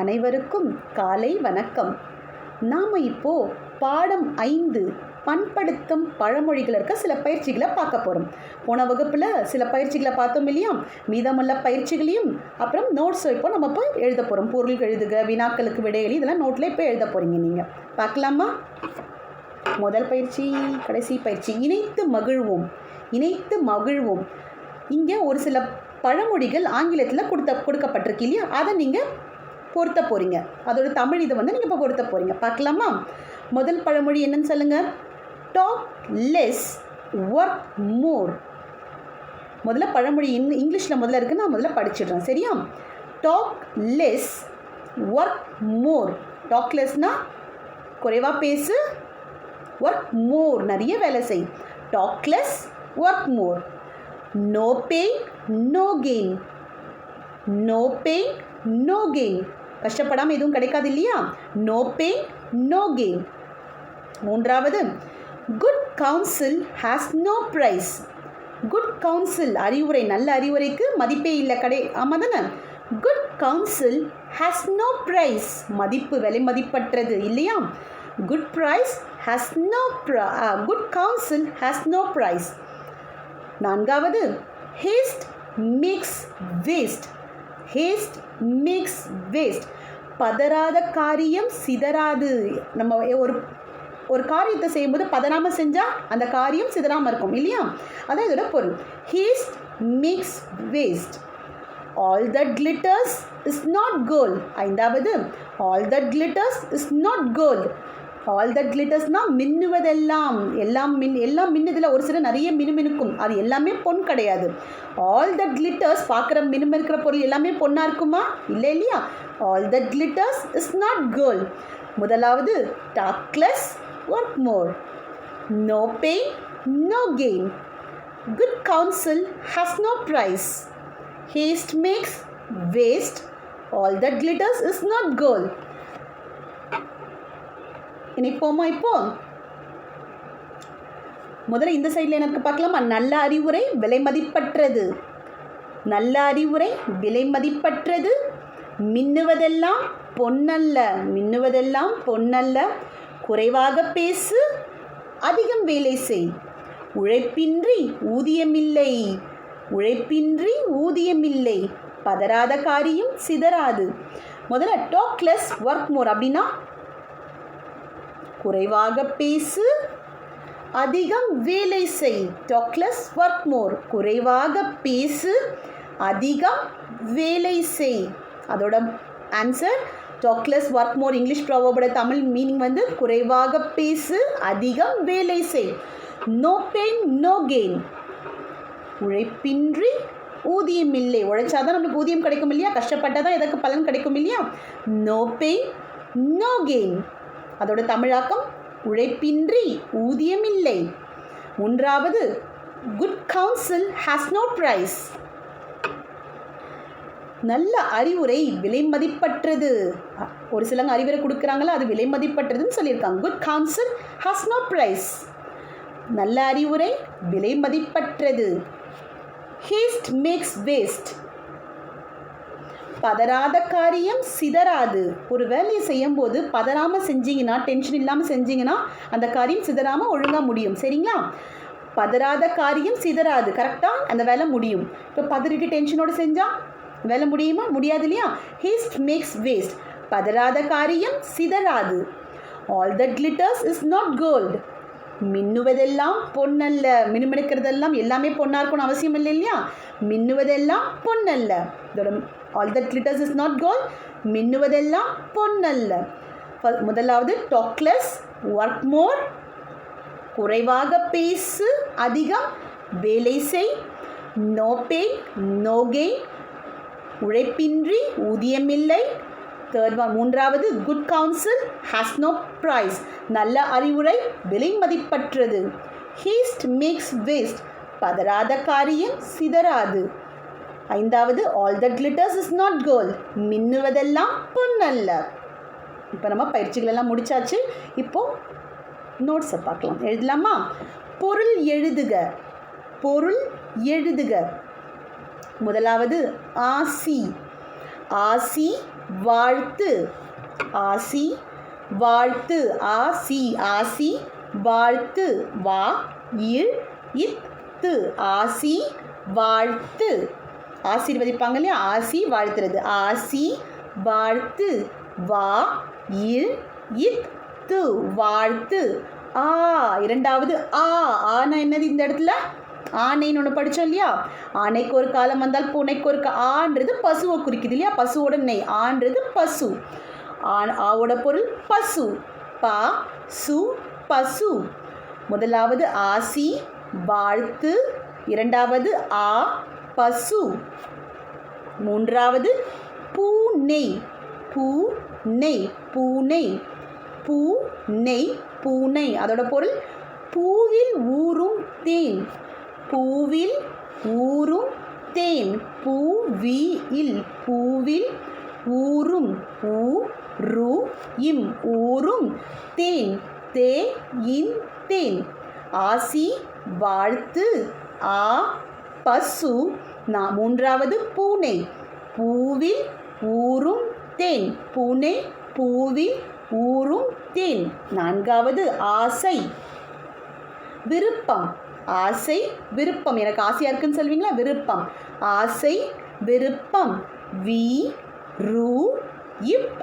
அனைவருக்கும் காலை வணக்கம். நாம் இப்போ பாடம் 5 பண்படுத்தும் பழமொழிகள் இருக்க சில பயிற்சிகளை பார்க்க போகிறோம். போன வகுப்பில் சில பயிற்சிகளை பார்த்தோம் இல்லையா? மீதமுள்ள பயிற்சிகளையும் அப்புறம் நோட்ஸ் இப்போ நம்ம இப்போ எழுத போகிறோம். பொருள் எழுதுக, வினாக்களுக்கு விடையளி, இதெல்லாம் நோட்டில் இப்போ எழுத போகிறீங்க. நீங்கள் பார்க்கலாமா? முதல் பயிற்சி, கடைசி பயிற்சி, இணைத்து மகிழ்வோம். இணைத்து மகிழ்வோம். இங்கே ஒரு சில பழமொழிகள் ஆங்கிலத்தில் கொடுக்கப்பட்டிருக்கு இல்லையா? அதை நீங்கள் பொருத்த போகிறீங்க. அதோட தமிழ் இதை நீங்கள் இப்போ பொருத்த போகிறீங்க. பார்க்கலாமா? முதல் பழமொழி என்னன்னு சொல்லுங்கள். Talk less, work more. முதல்ல பழமொழி இங்கிலீஷில் முதல்ல இருக்குது, நான் முதல்ல படிச்சிடுறேன். சரியா? Talk less, work more. Talk லெஸ்னால் குறைவாக பேசு, ஒர்க் மோர் நிறைய வேலை செய். Talk less, work more. No pain no gain. No pain no gain. கஷ்டப்படாமல் எதுவும் கிடைக்காது இல்லையா? No pain no gain. மூன்றாவது, good counsel has no price. Good counsel அறிவுரை, நல்ல அறிவுரைக்கு மதிப்பே இல்லை. ஆமாம் தானே? Good counsel has no price. மதிப்பு, விலை மதிப்பற்றது இல்லையா? Good price has no good counsel has no price. நான்காவது, haste makes waste. Haste makes waste. பதறாத காரியம் சிதறாது. நம்ம ஒரு காரியத்தை செய்யும்போது பதறாமல் செஞ்சால் அந்த காரியம் சிதறாமல் இருக்கும் இல்லையா? அதான் இதோட பொருள். Haste makes waste. All that glitters is not gold. ஐந்தாவது, all that glitters is not gold. All that கிளிட்டர்ஸ்னால் மின்னுவதெல்லாம், எல்லாம் மின்னுதில் ஒரு சில நிறைய மினுமினுக்கும், அது எல்லாமே பொன் கிடையாது. ஆல் தட் கிளிட்டர்ஸ், பார்க்குற மினுமிருக்கிற பொருள் எல்லாமே பொண்ணாக இருக்குமா? இல்லை இல்லையா? All that glitters is not gold. முதலாவது, talk less, work more. No pain no gain. Good counsel has no price. Haste makes waste. All that glitters is not gold. இணைப்போமா? இப்போ முதல்ல இந்த சைடில் எனக்கு பார்க்கலாமா? நல்ல அறிவுரை விலை மதிப்பற்றது. நல்ல அறிவுரை விலை மதிப்பற்றது. மின்னுவதெல்லாம் பொன்னல்ல. மின்னுவதெல்லாம் பொன்னல்ல. குறைவாக பேசு, அதிகம் வேலை செய். உழைப்பின்றி ஊதியமில்லை. உழைப்பின்றி ஊதியமில்லை. பதறாத காரியம் சிதறாது. முதல்ல டாக் லெஸ், ஒர்க் மோர் அப்படின்னா குறைவாக பேசு, அதிகம் வேலை செய். Talk less, work more. குறைவாக பேசு, அதிகம் வேலை செய். அதோட answer talk less, work more. English ப்ராவர்போட தமிழ் மீனிங் குறைவாக பேசு, அதிகம் வேலை செய். No pain no gain. உழைப்பின்றி ஊதியம் இல்லை. உழைச்சாதான் நம்மளுக்கு ஊதியம் கிடைக்கும் இல்லையா? கஷ்டப்பட்டால் தான் எதற்கு பலன் கிடைக்கும் இல்லையா? No pain no gain. அதோட தமிழாக்கம் உழைப்பின்றி ஊதியம் இல்லை. மூன்றாவது, good counsel has no price. நல்ல அறிவுரை விலை மதிப்பற்றது. ஒரு சிலங்க அறிவுரை கொடுக்குறாங்களா, அது விலை மதிப்பற்றதுன்னு சொல்லியிருக்காங்க. Good counsel has no price. நல்ல அறிவுரை விலை மதிப்பற்றது. ஹேஸ்ட் மேக்ஸ் வேஸ்ட். பதறாத காரியம் சிதறாது. ஒரு வேலையை செய்யும்போது பதறாமல் செஞ்சீங்கன்னா, டென்ஷன் இல்லாமல் செஞ்சீங்கன்னா அந்த காரியம் சிதறாமல் ஒழுங்காக முடியும். சரிங்களா? பதறாத காரியம் சிதறாது. கரெக்டாக அந்த வேலை முடியும். இப்போ பதறிட்டு டென்ஷனோடு செஞ்சால் வேலை முடியுமா? முடியாது இல்லையா? ஹேஸ்ட் மேக்ஸ் வேஸ்ட். பதறாத காரியம் சிதறாது. All that glitters is not gold. மின்னுவதெல்லாம் பொன்னல்ல. மினுமினுக்கிறதெல்லாம் எல்லாமே பொண்ணாக இருக்கணும்னு அவசியம் இல்லை இல்லையா? மின்னுவதெல்லாம் பொன்னல்ல. இதோட all that glitters is not gold. மின்னுவதெல்லாம் பொன்னல்ல. முதலாவது, டாக் லெஸ், ஒர்க் மோர். குறைவாக பேசு, அதிகம் வேலை செய். No pain no gain. உழைப்பின்றி ஊதியமில்லை. மூன்றாவது, good counsel has no price. நல்ல அறிவுரை விலை மதிப்பற்றது. ஹேஸ்ட் மேக்ஸ் வேஸ்ட். பதறாத காரியம் சிதறாது. ஐந்தாவது, all that glitters is not gold. மின்னுவதெல்லாம் பொன்னல்ல. இப்போ நம்ம பயிற்சிகளெல்லாம் முடிச்சாச்சு. இப்போது நோட்ஸை பார்க்கலாம். எழுதலாமா? பொருள் எழுதுக. பொருள் எழுதுக. முதலாவது, ஆசி. ஆசி வாழ்த்து ஆசி வாழ்த்து ஆசி ஆசி வாழ்த்து வா இல் இத்து ஆசி வாழ்த்து ஆசீர்வதிப்பாங்க இல்லையா ஆசி வாழ்த்துறது ஆசி வாழ்த்து வா இல் இத்து வாழ்த்து ஆ இரண்டாவது ஆனா என்னது இந்த இடத்துல ஆனைன்னு ஒன்று படித்தோம் இல்லையா ஆனைக்கு ஒரு காலம் வந்தால் பூனைக்கு ஒரு ஆன்றது பசுவை குறிக்குது இல்லையா பசுவோட நெய் ஆன்றது பசு ஆவோட பொருள் பசு பா சு பசு முதலாவது ஆசி வாழ்த்து இரண்டாவது பசு மூன்றாவது பூனை பூனை பூனை பூனை பூனை அதோட பொருள் பூவில் ஊறும் தேன் பூவில் ஊறும் தேன் பூவில் பூவில் ஊறும் ஊறும் தேன் தேன் ஆசி வாழ்த்து பசு மூன்றாவது பூனை பூவில் ஊறும் தேன் பூனை பூவில் ஊறும் தேன் நான்காவது ஆசை விருப்பம் ஆசை விருப்பம் எனக்கு ஆசையாக இருக்குன்னு சொல்வீங்களா விருப்பம் ஆசை விருப்பம் வி ரு இப்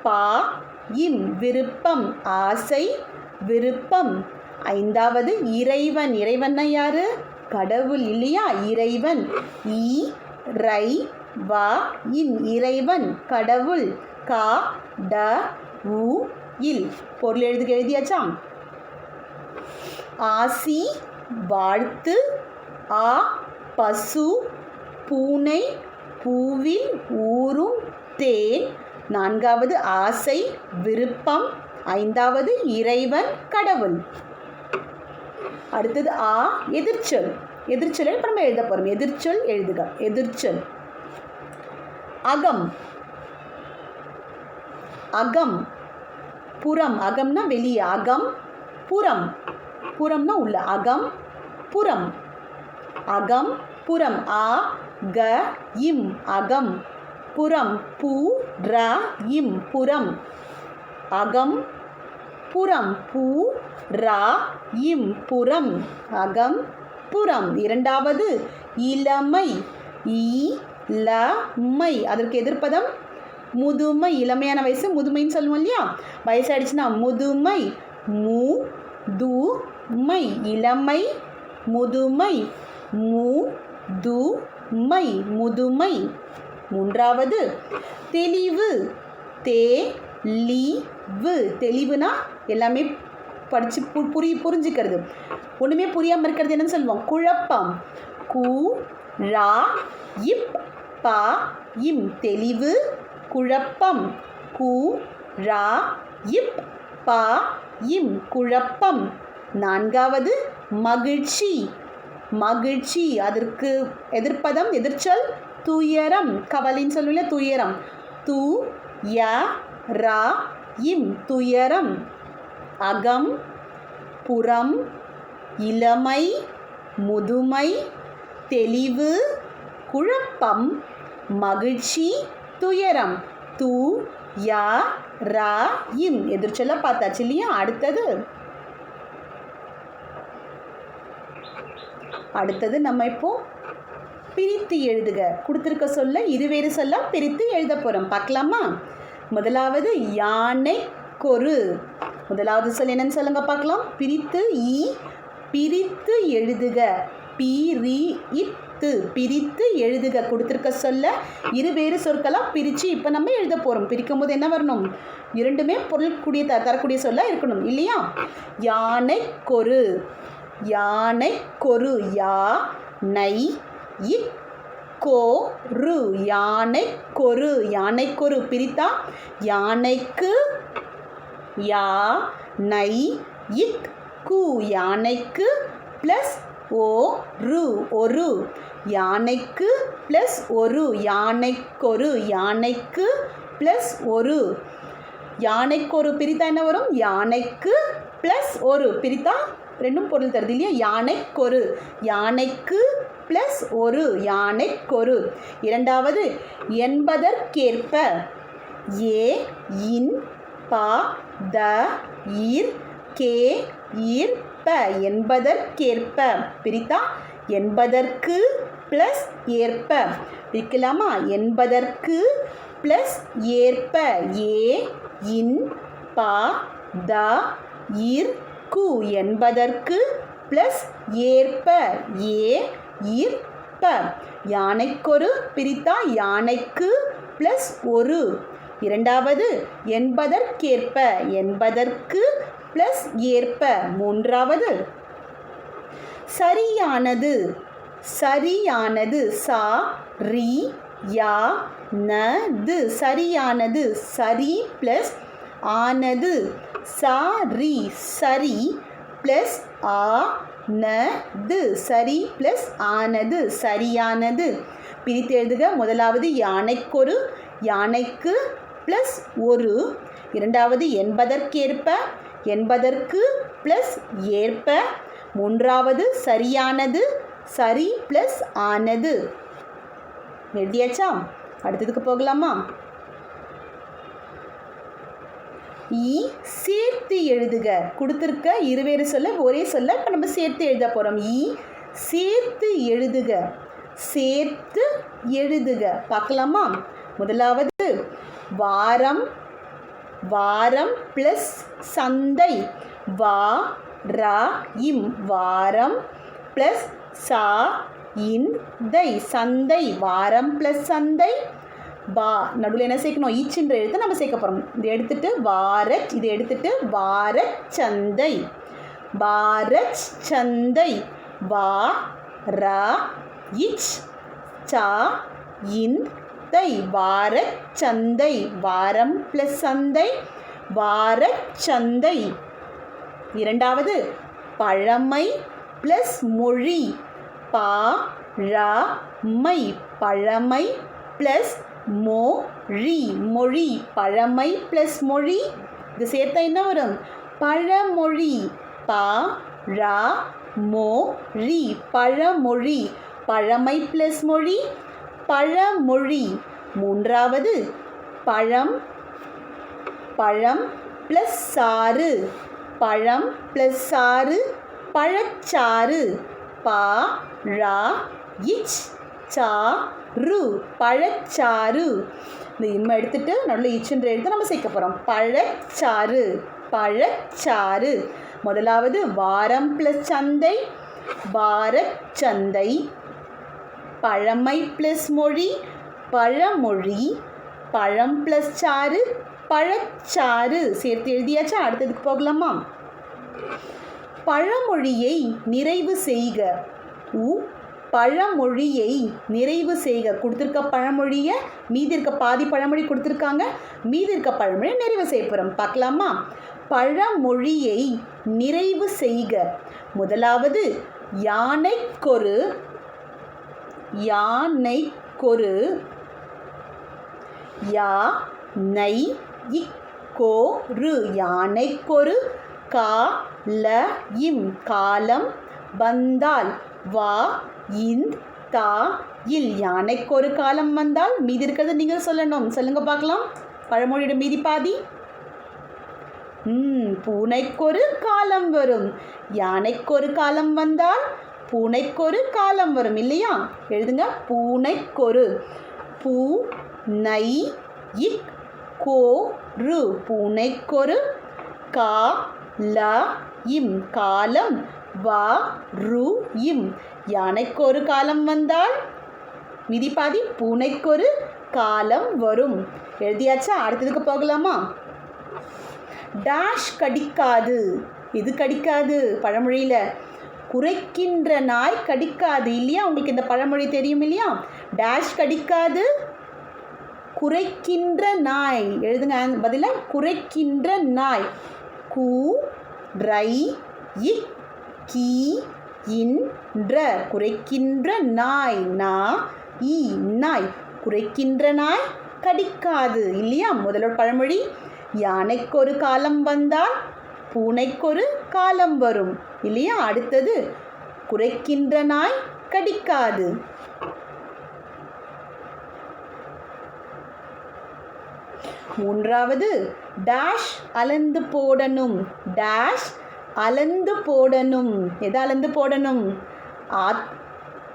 பா இம் விருப்பம் ஆசை விருப்பம் ஐந்தாவது இறைவன் இறைவன்னா யாரு கடவுள் இல்லையா இறைவன் இ ரை வா இன் இறைவன் கடவுள் கா ட உ இல் பொருள் எழுதியாச்சாம் ஆசி வாழ்த்து பசு பூனை பூவில் ஊறும் தேன் நான்காவது ஆசை விருப்பம் ஐந்தாவது இறைவன் கடவுள் அடுத்தது எதிர்ச்சொல் எதிர்ச்சொல் இப்போ நம்ம எழுத போகிறோம் எதிர்ச்சொல் எழுதுக எதிர்ச்சொல் அகம் அகம் புறம் அகம்னா வெளியே அகம் புறம் புறம்னா உள்ள அகம் புறம் அகம் புறம் க இம் அகம் புறம் பு ர இம் புறம் அகம் புறம் பு ரா இம் புறம் அகம் புறம் இரண்டாவது இளமை இளமை அதற்கு எதிர்ப்பதம் முதுமை இளமையான வயசு முதுமைன்னு சொல்லுவோம் இல்லையா வயசாயிடுச்சுன்னா முதுமை முதுமை இளமை முதுமை முதுமை முதுமை மூன்றாவது தெளிவு தெளிவு தெளிவுனா எல்லாமே படித்து புரிஞ்சுக்கிறது ஒன்றுமே புரியாமல் இருக்கிறது என்னன்னு சொல்லுவோம் குழப்பம் கு ரா இப் பா இம் தெளிவு குழப்பம் கு ரா இப் பா இம் குழப்பம் நான்காவது மகிழ்ச்சி மகிழ்ச்சி அதற்கு எதிர்ப்பதம் எதிர்ச்சொல் துயரம் கவலைன்னு சொல்லுவில்ல துயரம் து ய ரா இம் துயரம் அகம் புறம் இளமை முதுமை தெளிவு குழப்பம் மகிழ்ச்சி துயரம் து ய ரா இம் எதிர்ச்சொல்ல பார்த்தாச்சு இல்லையா அடுத்தது நம்ம இப்போ பிரித்து எழுதுக கொடுத்துருக்க சொல்ல இருவேறு சொல்ல பிரித்து எழுத போகிறோம் பார்க்கலாமா முதலாவது யானை கொரு முதலாவது சொல் என்னன்னு சொல்லுங்க பார்க்கலாம் பிரித்து எழுதுக பிரித்து எழுதுக கொடுத்துருக்க சொல்ல இருவேறு சொற்களாக பிரித்து இப்போ நம்ம எழுத போகிறோம் பிரிக்கும் போது என்ன வரணும் இரண்டுமே பொருள் தரக்கூடிய சொல்ல இருக்கணும் இல்லையா யானை கொரு யானை கொரு யானை கொரு யானை கொரு யானை கொரு பிரித்தா யானைக்கு யானை கு யானைக்கு ப்ளஸ் ஒரு யானைக்கு ப்ளஸ் ஒரு யானைக்கொரு யானைக்கு ப்ளஸ் ஒரு யானைக்கொரு பிரித்தா என்ன வரும் யானைக்கு ப்ளஸ் ஒரு பிரித்தா ரெண்டும் பொருள் தருது இல்லையா யானைக்கொரு யானைக்கு ப்ளஸ் ஒரு யானைக்கொரு இரண்டாவது என்பதற்கேற்ப ஏ இன் பா த ஈர் கே ஈர் ப என்பதற்கேற்ப. பிரித்தா என்பதற்கு ப்ளஸ் ஏற்ப பிரிக்கலாமா? என்பதற்கு ப்ளஸ் ஏற்ப. ஏ இன் பா த ஈர் கு என்பதற்கு ப்ளஸ் ஏற்ப. ஏ ஈர் ப. யானைக்கொரு பிரித்தா யானைக்கு ப்ளஸ் ஒரு. இரண்டாவது என்பதற்கேற்ப என்பதற்கு ப்ளஸ் ஏற்ப. மூன்றாவது சரியானது சரியானது சா ரி யா நது சரியானது. சரி ப்ளஸ் ஆனது சாரி சரி ப்ளஸ் ஆனது சரி ப்ளஸ் ஆனது சரியானது. பிரித்து எழுதுக. முதலாவது யானைக்கொரு யானைக்கு ப்ளஸ் ஒரு. இரண்டாவது என்பதற்கேற்ப என்பதற்கு ப்ளஸ் ஏற்ப. மூன்றாவது சரியானது சரி ப்ளஸ் ஆனது. எழுதியாச்சா? அடுத்ததுக்கு போகலாமா? ஈ சேர்த்து எழுதுக. கொடுத்துருக்க இருவேறு சொல்ல ஒரே சொல்ல இப்போ நம்ம சேர்த்து எழுத போகிறோம். ஈ சேர்த்து எழுதுக. சேர்த்து எழுதுக பார்க்கலாமா? முதலாவது வாரம் வாரம் ப்ளஸ் சந்தை வா ரா இம் வாரம் ப்ளஸ் சா இந்தை சந்தை. வாரம் ப்ளஸ் சந்தை. வா நடுவில் என்ன சேர்க்கணும்? ஈச்சுன்ற எழுத்து நம்ம சேர்க்க போகிறோம். இது எடுத்துட்டு வாரச் இது எடுத்துட்டு வாரச் சந்தை வாரச் சந்தை. வா ரா இச் சா இந்தை வாரச் சந்தை. வாரம் ப்ளஸ் சந்தை வாரச் சந்தை. இரண்டாவது பழமை ப்ளஸ் மொழி பா ரா மை பழமை ப்ளஸ் மொழி மொழி பழமை ப்ளஸ் மொழி. இது சேர்த்தா என்ன வரும்? பழமொழி. பா ரா மொழி பழமொழி. பழமை ப்ளஸ் மொழி பழமொழி. மூன்றாவது பழம் பழம் ப்ளஸ் சாறு பழம் ப்ளஸ் சாறு பழச்சாறு. பா ரா இச் சா ரு பழச்சாறு. இந்த இம்மை எடுத்துட்டு நடுவில் இச்சுன்ற எழுத்து நம்ம சேர்க்க போகிறோம். பழச்சாறு பழச்சாறு. முதலாவது வாரம் ப்ளஸ் சந்தை வாரச்சந்தை. பழமை ப்ளஸ் மொழி பழமொழி. பழம் ப்ளஸ் சாறு பழச்சாறு. சேர்த்து எழுதியாச்சா? அடுத்ததுக்கு போகலாமா? பழமொழியை நிறைவு செய்க. பழமொழியை நிறைவு செய்க. கொடுத்துருக்க பழமொழியை மீதி இருக்க பாதி பழமொழி கொடுத்துருக்காங்க. மீதி இருக்க பழமொழியை நிறைவு செய்ய போகிறோம். பார்க்கலாமா? பழமொழியை நிறைவு செய்க. முதலாவது யானைக்கொரு யானைக்கொரு யானை இக்கோரு யானைக்கொரு காலம் காலம் வந்தால் வா இந்தா இல் யானைக்கொரு காலம் வந்தால் மீதி இருக்கிறது நீங்கள் சொல்லணும். சொல்லுங்க பார்க்கலாம். பழமொழியோட மீதி பாதி. பூனைக்கொரு காலம் வரும். யானைக்கொரு காலம் வந்தால் பூனைக்கொரு காலம் வரும் இல்லையா? எழுதுங்க. பூனைக்கொரு பூனை இக்கோரு பூனைக்கொரு காலம் காலம் வா ரு இம் யானைக்கொரு காலம் வந்தால் மிதிப்பாதி பூனைக்கொரு காலம் வரும். எழுதியாச்சா? அடுத்ததுக்கு போகலாமா? டேஷ் கடிக்காது. எது கடிக்காது? பழமொழியில் குறைக்கின்ற நாய் கடிக்காது இல்லையா? உங்களுக்கு இந்த பழமொழி தெரியும் இல்லையா? டேஷ் கடிக்காது குறைக்கின்ற நாய். எழுதுங்க பதிலாக குறைக்கின்ற நாய். கு ரை இக் கி இன்ற குறைக்கின்ற நாய். நா இ நாய். குறைக்கின்ற நாய் கடிக்காது இல்லையா? முதலோட பழமொழி யானைக்கொரு காலம் வந்தால் பூனைக்கொரு காலம் வரும் இல்லையா? அடுத்தது குறைக்கின்ற நாய் கடிக்காது. மூன்றாவது டேஷ் அளந்து போடணும். டேஷ் அளந்து போடணும். எதை அளந்து போடணும்?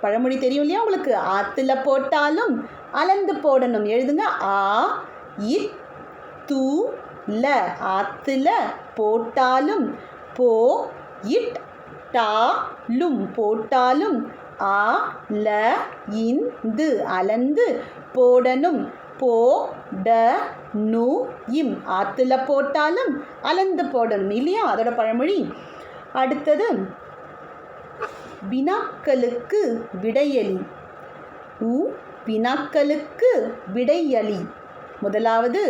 பழமொழி தெரியும் இல்லையா உங்களுக்கு? ஆற்றுல போட்டாலும் அளந்து போடணும். எழுதுங்க. ஆ இத் து ல. ஆற்றுல போட்டாலும் போ இட் டா லும் போட்டாலும் ஆ ல இந்து அளந்து போடணும். போ ட நு இம் ஆற்றுல போட்டாலும் அளந்து போடணும் இல்லையா? அதோட பழமொழி. அடுத்தது வினாக்களுக்கு விடையளி. வினாக்களுக்கு விடையளி. முதலாவது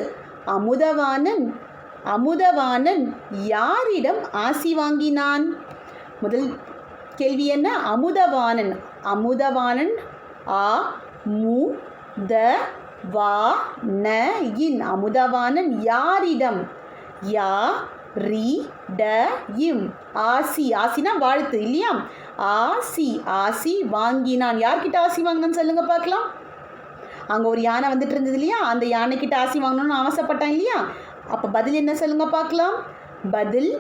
அமுதவாணன் யாரிடம் ஆசி வாங்கினான்? முதல் கேள்வி என்ன? அமுதவாணன் ஆ மு த வா ந இன் அமுதவாணன் யாரிடம்? யா ரி ட இம் ஆசி. ஆசினா வாழ்த்து இல்லையா? ஆசி வாங்கினான். யார்கிட்ட ஆசி வாங்கினான்னு சொல்லுங்க பார்க்கலாம். அங்கே ஒரு யானை வந்துட்டு இருந்தது இல்லையா? அந்த யானைக்கிட்ட ஆசி வாங்கணும்னு ஆசைப்பட்டான் இல்லையா? அப்போ பதில் என்ன சொல்லுங்க பார்க்கலாம். பதில்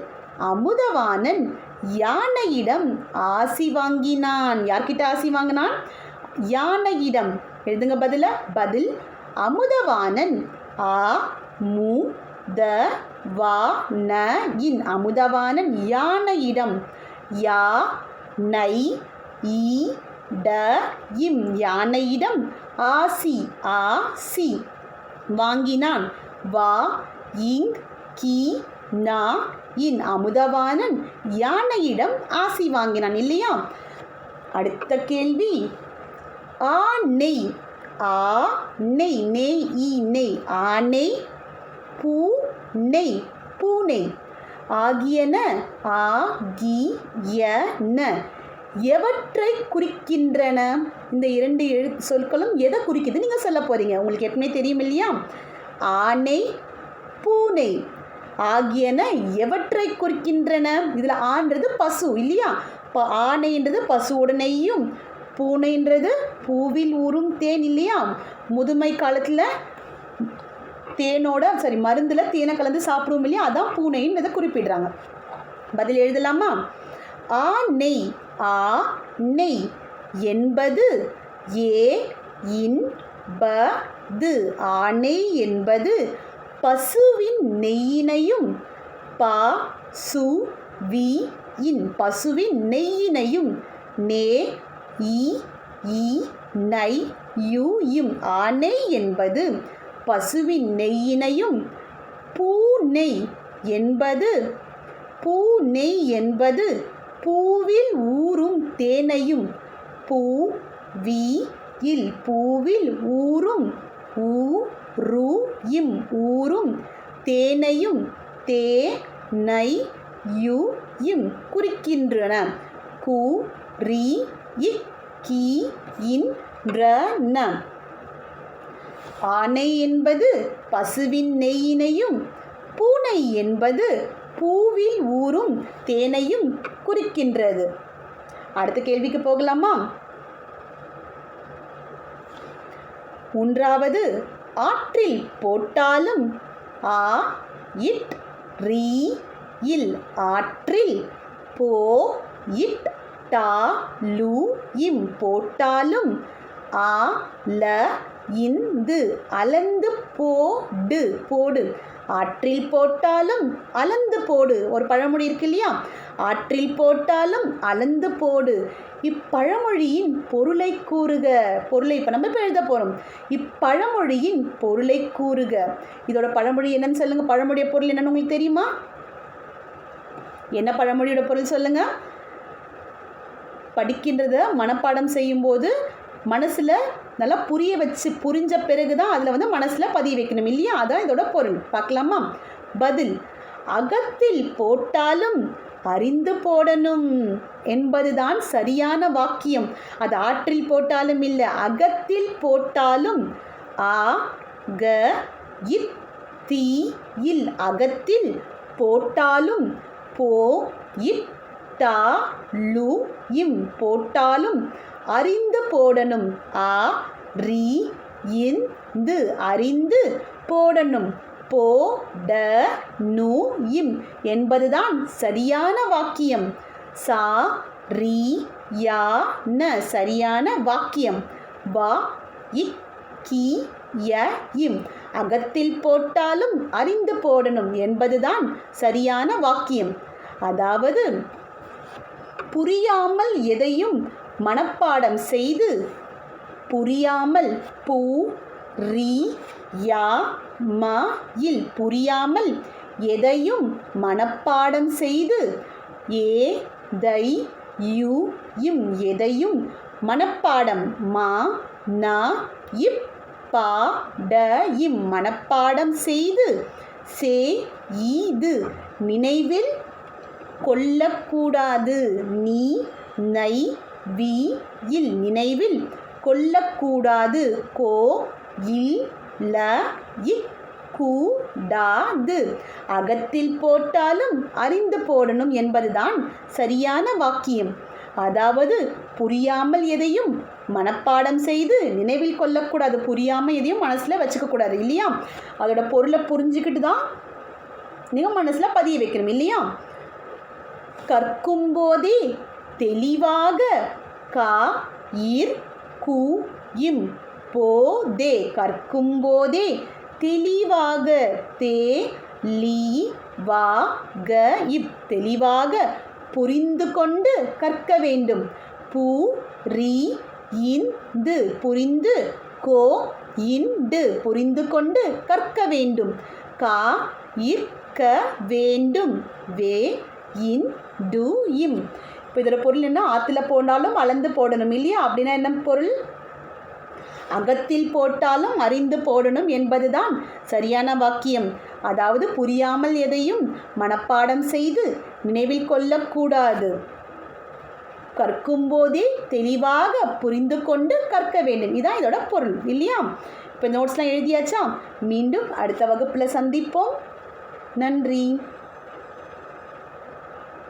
அமுதவாணன் யானையிடம் ஆசி வாங்கினான். யார்கிட்ட ஆசி வாங்கினான்? யானையிடம். எழுதுங்க பதில. பதில் அமுதவாணன் ஆ மு த வா ந இன் அமுதவாணன் யானையிடம் யா நை ஈ ட இம் யானையிடம் ஆசி வாங்கினான். வா இங் கி நா இன் அமுதவாணன் யானையிடம் ஆசி வாங்கினான் இல்லையா? அடுத்த கேள்வி ஆனை. நெய் நெய் ஈ நெய் ஆனை பூனை ஆகியன எவற்றை குறிக்கின்றன? இந்த இரண்டு சொற்களும் எதை குறிக்குது நீங்கள் சொல்ல போகிறீங்க. உங்களுக்கு ஏற்கனவே தெரியும் இல்லையா? ஆனை பூனை ஆகியன எவற்றை குறிக்கின்றன? இதில் ஆன்றது பசு இல்லையா? இப்போ ஆனைன்றது பசுவுடனேயும் பூனைன்றது பூவில் ஊறும் தேன் இல்லையா? முதுமை காலத்தில் மருந்தில் தேனை கலந்து சாப்பிடுவோம் இல்லையா? அதான் பூனைன்றதை குறிப்பிடுறாங்க. பதில் எழுதலாமா? நெய் என்பது ஆனை என்பது பசுவின் நெய்யினையும் பசுவின் நெய்யினையும் ஆனை என்பது பசுவின் நெய்யினையும் பூநெய் என்பது பூவில் ஊறும் தேனையும் பூவில் ஊறும் தேனையும் குறிக்கின்றன. ஆனை என்பது பசுவின் நெய்யினையும் பூனை என்பது பூவில் ஊறும் தேனையும் குறிக்கின்றது. அடுத்த கேள்விக்கு போகலாமா? மூன்றாவது ஆற்றில் போட்டாலும் ஆற்றில் போட்டாலும் அளந்து போடு. ஆற்றில் போட்டாலும் அளந்து போடு. ஒரு பழமொழி இருக்கு இல்லையா? ஆற்றில் போட்டாலும் அளந்து போடு. இப்பழமொழியின் பொருளை கூறுக. பொருளை இப்போ நம்ம எழுத போகிறோம். இப்பழமொழியின் பொருளை கூறுக. இதோட பழமொழி என்னன்னு சொல்லுங்க. பழமொழிய பொருள் என்னன்னு உங்களுக்கு தெரியுமா? என்ன பழமொழியோட பொருள் சொல்லுங்க. படிக்கின்றத மனப்பாடம் செய்யும்போது மனசில் நல்லா புரிஞ்ச பிறகு தான் அதில் மனசில் பதிய வைக்கணும் இல்லையா? அதான் இதோட பொருள். பார்க்கலாமா? பதில் அகத்தில் போட்டாலும் அறிந்து போடணும் என்பதுதான் சரியான வாக்கியம். அது ஆற்றில் போட்டாலும் இல்லை, அகத்தில் போட்டாலும் அகத்தில் போட்டாலும் போட்டாலும் அறிந்து போடணும். அறிந்து போடணும். போ ட நு இம் என்பதுதான் சரியான வாக்கியம். சா ரி யா ந சரியான வாக்கியம். வா இக் கி ய இம் அகத்தில் போட்டாலும் அறிந்து போடணும் என்பதுதான் சரியான வாக்கியம். அதாவது புரியாமல் எதையும் மனப்பாடம் செய்து, புரியாமல் பூ ரி யா ம இல் புரியாமல் எதையும் மனப்பாடம் செய்து, ஏ தை யு இம் எதையும் மனப்பாடம், மா ந இப் பா ட இம் மனப்பாடம் செய்து, சே ஈது நினைவில் கொள்ளக்கூடாது, நீ நை வி இல் நினைவில் கொள்ளக்கூடாது, கோ இல் ல இக் கூடாது அகத்தில் போட்டாலும் அறிந்து போடணும் என்பதுதான் சரியான வாக்கியம். அதாவது புரியாமல் எதையும் மனப்பாடம் செய்து நினைவில் கொள்ளக்கூடாது, புரியாமல் எதையும் மனசில் வச்சுக்கக்கூடாது இல்லையா. அதோட பொருளை புரிஞ்சுக்கிட்டு தான் நீங்கள் மனசில் பதிய வைக்கணும் இல்லையா. கற்கும்போதே தெளிவாக கா இர் கு இம் போதே கற்கும்போதே தெளிவாக தே லீ வா க இப் தெளிவாக புரிந்து கொண்டு கற்க வேண்டும். பு ரி இந்து புரிந்து, கோ இண்டு புரிந்து கொண்டு கற்க வேண்டும். கா இற்க வேண்டும், வே இன் டு இம். இப்போ இதோட பொருள் என்ன? ஆற்றுல போனாலும் அளந்து போடணும் இல்லையா. அப்படின்னா என்ன பொருள்? அகத்தில் போட்டாலும் அறிந்து போடணும் என்பதுதான் சரியான வாக்கியம். அதாவது புரியாமல் எதையும் மனப்பாடம் செய்து நினைவில் கொள்ளக்கூடாது, கற்கும்போதே தெளிவாக புரிந்து கொண்டு கற்க வேண்டும். இதான் இதோட பொருள் இல்லையா. இப்போ நோட்ஸ்லாம் எழுதியாச்சா? மீண்டும் அடுத்த வகுப்பில் சந்திப்போம். நன்றி.